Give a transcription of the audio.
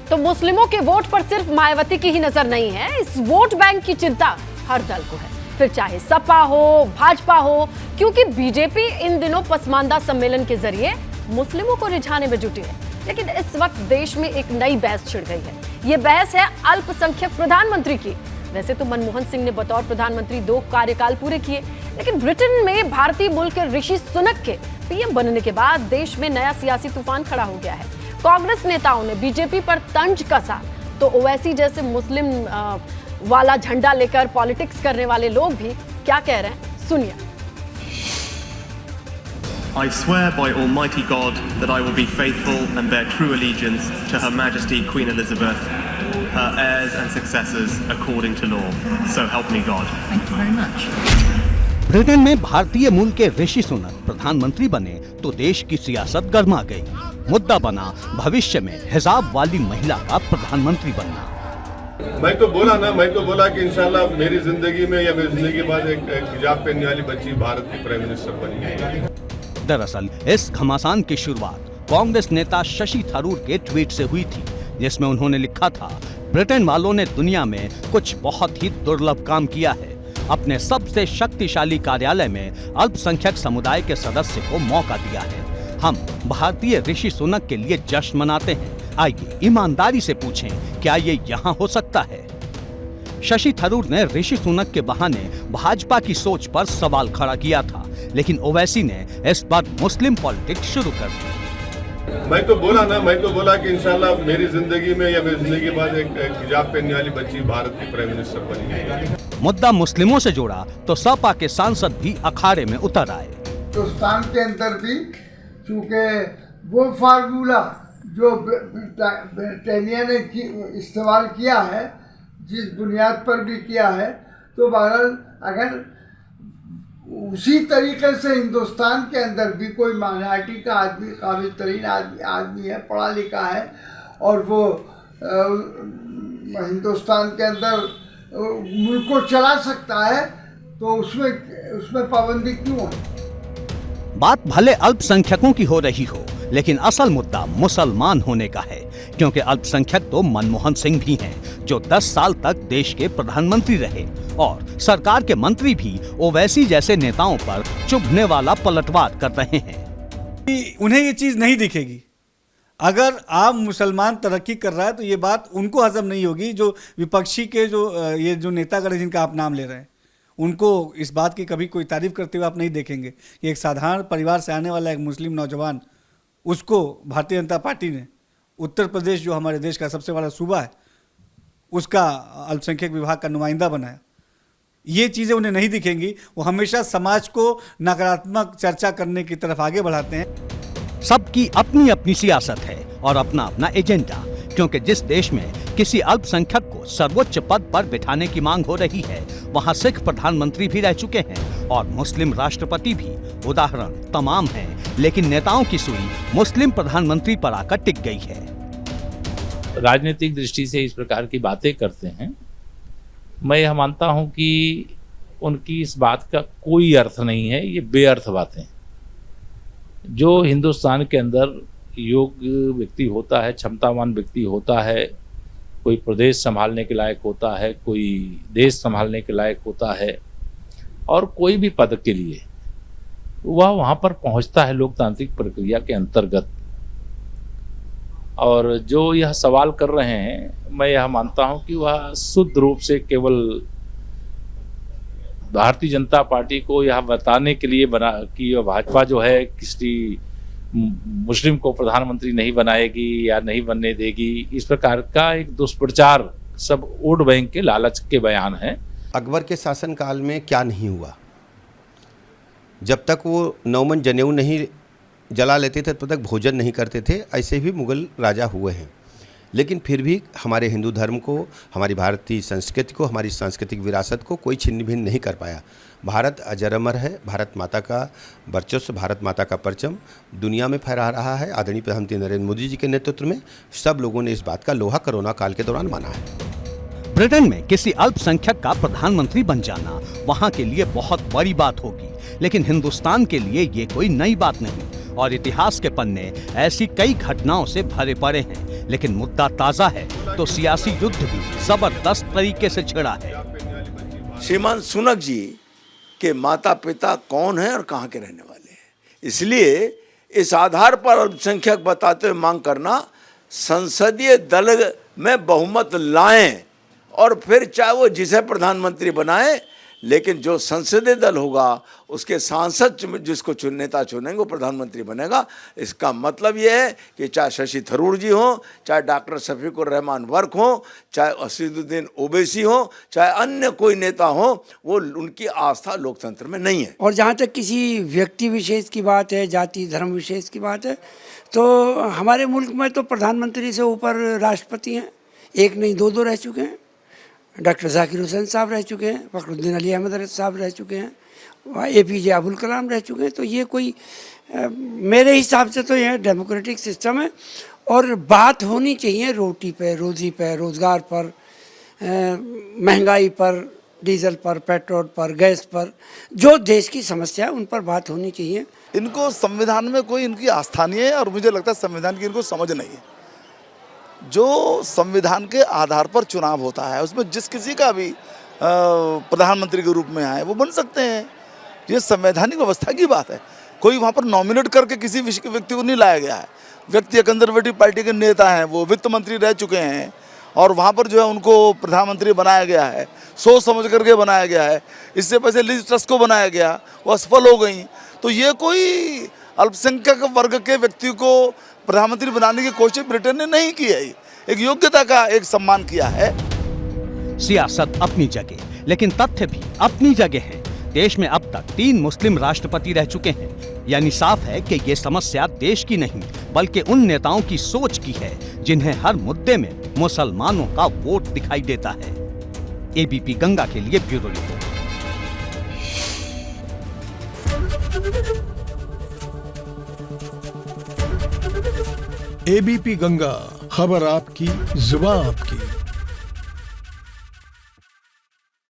तो मुस्लिमों के वोट पर सिर्फ मायावती की ही नजर नहीं है, इस वोट बैंक की चिंता हर दल को है, फिर चाहे सपा हो, भाजपा हो, क्योंकि बीजेपी इन दिनों पसमानदा सम्मेलन के जरिए मुस्लिमों को रिझाने में जुटी है। लेकिन इस वक्त देश में एक नई बहस छिड़ गई है। ये बहस है अल्पसंख्यक प्रधानमंत्री की। वैसे तो मनमोहन सिंह ने बतौर प्रधानमंत्री 2 कार्यकाल पूरे किए, लेकिन ब्रिटेन में भारतीय मूल के ऋषि सुनक के पीएम बनने के बाद देश में नया सियासी तूफान खड़ा हो गया है। कांग्रेस नेताओं ने बीजेपी पर तंज कसा, तो ओवैसी जैसे मुस्लिम वाला झंडा लेकर पॉलिटिक्स करने वाले लोग भी क्या कह रहे हैं, सुनिए। I swear by Almighty God that I will be faithful and bear true allegiance to Her Majesty Queen Elizabeth, her heirs and successors according to law. So help me God. Thank you very much. Britain में भारतीय मूल के ऋषि सुनक प्रधानमंत्री बने तो देश की सियासत गर्मा गई। मुद्दा बना भविष्य में हिजाब वाली महिला का प्रधानमंत्री बनना। मैं तो बोला कि इंशाल्लाह मेरी जिंदगी में या मेरी जिंदगी के बाद एक हिजाब पहनने वाली बच्ची भारत की प्राइम मिनिस्टर बनी। दरअसल इस घमासान की शुरुआत कांग्रेस नेता शशि थरूर के ट्वीट से हुई थी, जिसमें उन्होंने लिखा था, ब्रिटेन वालों ने दुनिया में कुछ बहुत ही दुर्लभ काम किया है। अपने सबसे शक्तिशाली कार्यालय में अल्पसंख्यक समुदाय के सदस्य को मौका दिया है। हम भारतीय ऋषि सुनक के लिए जश्न मनाते हैं। आइए ईमानदारी से पूछें, क्या ये यहाँ हो सकता है? शशि थरूर ने ऋषि सुनक के बहाने भाजपा की सोच पर सवाल खड़ा किया था, लेकिन ओवैसी ने इस बार मुस्लिम पॉलिटिक्स शुरू कर दी। मैं तो बोला कि इंशाल्लाह मेरी जिंदगी में या मेरी जिंदगी के बाद एक हिजाब पहनने वाली बच्ची भारत की प्राइम मिनिस्टर बनी। मुद्दा मुस्लिमों से जुड़ा तो सपा के सांसद भी अखाड़े में उतर आए। हिंदुस्तान के अंदर भी चूंकि वो फार्मूला जो ब्रिटानिया ने इस्तेमाल किया है, जिस बुनियाद पर भी किया है, तो बहरहाल अगर उसी तरीके से हिंदुस्तान के अंदर भी कोई माइनॉरिटी का आदमी, काबिल तरीन आदमी है, पढ़ा लिखा है, और वो हिंदुस्तान के अंदर मुल्क को चला सकता है, तो उसमें पाबंदी क्यों है? बात भले अल्पसंख्यकों की हो रही हो, लेकिन असल मुद्दा मुसलमान होने का है, क्योंकि अल्पसंख्यक तो मनमोहन सिंह भी हैं, जो 10 साल तक देश के प्रधानमंत्री रहे, और सरकार के मंत्री भी ओवैसी जैसे नेताओं पर चुभने वाला पलटवार कर रहे हैं। उन्हें ये चीज नहीं दिखेगी। अगर आम मुसलमान तरक्की कर रहा है तो ये बात उनको हजम नहीं होगी। जो विपक्षी के ये जो नेतागण हैं जिनका आप नाम ले रहे हैं, उनको इस बात की कभी कोई तारीफ करते हुए आप नहीं देखेंगे कि एक साधारण परिवार से आने वाला एक मुस्लिम नौजवान, उसको भारतीय जनता पार्टी ने उत्तर प्रदेश, जो हमारे देश का सबसे बड़ा सूबा है, उसका अल्पसंख्यक विभाग का नुमाइंदा बनाया। ये चीज़ें उन्हें नहीं दिखेंगी। वो हमेशा समाज को नकारात्मक चर्चा करने की तरफ आगे बढ़ाते हैं। सबकी अपनी अपनी सियासत है और अपना अपना एजेंडा, क्योंकि जिस देश में किसी अल्पसंख्यक को सर्वोच्च पद पर बिठाने की मांग हो रही है, वहां सिख प्रधानमंत्री भी रह चुके हैं और मुस्लिम राष्ट्रपति भी। उदाहरण तमाम हैं, लेकिन नेताओं की सुई मुस्लिम प्रधानमंत्री पर आकर टिक गई है। राजनीतिक दृष्टि से इस प्रकार की बातें करते हैं, मैं यह मानता हूं कि उनकी इस बात का कोई अर्थ नहीं है। ये बेअर्थ बातें। जो हिंदुस्तान के अंदर योग्य व्यक्ति होता है, क्षमतावान व्यक्ति होता है, कोई प्रदेश संभालने के लायक होता है, कोई देश संभालने के लायक होता है, और कोई भी पद के लिए वह वहाँ पर पहुँचता है लोकतांत्रिक प्रक्रिया के अंतर्गत। और जो यह सवाल कर रहे हैं, मैं यह मानता हूं कि वह शुद्ध रूप से केवल भारतीय जनता पार्टी को यह बताने के लिए बना कि भाजपा जो है किसी मुस्लिम को प्रधानमंत्री नहीं बनाएगी या नहीं बनने देगी, इस प्रकार का एक दुष्प्रचार सब वोट बैंक के लालच के बयान है। अकबर के शासनकाल में क्या नहीं हुआ? जब तक वो 9 मन जनेऊ नहीं जला लेते थे तब तक भोजन नहीं करते थे। ऐसे भी मुगल राजा हुए हैं, लेकिन फिर भी हमारे हिंदू धर्म को, हमारी भारतीय संस्कृति को, हमारी सांस्कृतिक विरासत को कोई छिन्न भिन्न नहीं कर पाया। भारत अजर अमर है। भारत माता का वर्चस्व, भारत माता का परचम दुनिया में फहरा रहा है। आदरणीय प्रधानमंत्री नरेंद्र मोदी जी के नेतृत्व में सब लोगों ने इस बात का लोहा कोरोना काल के दौरान माना है। ब्रिटेन में किसी अल्पसंख्यक का प्रधानमंत्री बन जाना वहां के लिए बहुत बड़ी बात होगी, लेकिन हिंदुस्तान के लिए ये कोई नई बात नहीं। और इतिहास के पन्ने ऐसी कई घटनाओं से भरे पड़े हैं, लेकिन मुद्दा ताजा है तो सियासी युद्ध भी जबरदस्त तरीके से छिड़ा है। श्रीमान सुनक जी के माता पिता कौन हैं और कहाँ के रहने वाले हैं, इसलिए इस आधार पर अल्पसंख्यक बताते हुए मांग करना संसदीय दल में बहुमत लाएं और फिर चाहे वो जिसे प्रधानमंत्री बनाए, लेकिन जो संसदीय दल होगा उसके सांसद जिसको नेता चुनेंगे वो प्रधानमंत्री बनेगा। इसका मतलब ये है कि चाहे शशि थरूर जी हों, चाहे डॉक्टर शफीकुर रहमान वर्क हों, चाहे असदुद्दीन ओवैसी हों, चाहे अन्य कोई नेता हों, वो उनकी आस्था लोकतंत्र में नहीं है। और जहाँ तक किसी व्यक्ति विशेष की बात है, जाति धर्म विशेष की बात है, तो हमारे मुल्क में तो प्रधानमंत्री से ऊपर राष्ट्रपति हैं, एक नहीं दो रह चुके हैं। डॉक्टर जाकिर हुसैन साहब रह चुके हैं, फखरुद्दीन अली अहमद साहब रह चुके हैं, APJ अबुल कलाम रह चुके हैं। तो ये कोई मेरे हिसाब से तो यह डेमोक्रेटिक सिस्टम है और बात होनी चाहिए रोटी पे, रोजी पे, रोज़गार पर, महंगाई पर, डीजल पर, पेट्रोल पर, गैस पर, जो देश की समस्या है उन पर बात होनी चाहिए। इनको संविधान में कोई इनकी आस्था नहीं है और मुझे लगता है संविधान की इनको समझ नहीं है। जो संविधान के आधार पर चुनाव होता है उसमें जिस किसी का भी प्रधानमंत्री के रूप में आए वो बन सकते हैं, ये संवैधानिक व्यवस्था की बात है। कोई वहाँ पर नॉमिनेट करके किसी व्यक्ति को नहीं लाया गया है। व्यक्ति कंजर्वेटिव पार्टी के नेता हैं, वो वित्त मंत्री रह चुके हैं और वहाँ पर जो है उनको प्रधानमंत्री बनाया गया है, सोच समझ करके बनाया गया है। इससे पहले लिज ट्रस्ट को बनाया गया, वो असफल हो गई। तो ये कोई अल्पसंख्यक वर्ग के व्यक्ति को प्रधानमंत्री बनाने की कोशिश ब्रिटेन ने नहीं की है। एक योग्यता का एक सम्मान किया है। सियासत अपनी जगह, लेकिन तथ्य भी अपनी जगह है। देश में अब तक 3 मुस्लिम राष्ट्रपति रह चुके हैं, यानी साफ है कि ये समस्या देश की नहीं बल्कि उन नेताओं की सोच की है जिन्हें हर मुद्दे में मुसलमानों का वोट दिखाई देता है। ABP गंगा के लिए ब्यूरो रिपोर्ट। ABP गंगा, खबर आपकी, जुबान आपकी।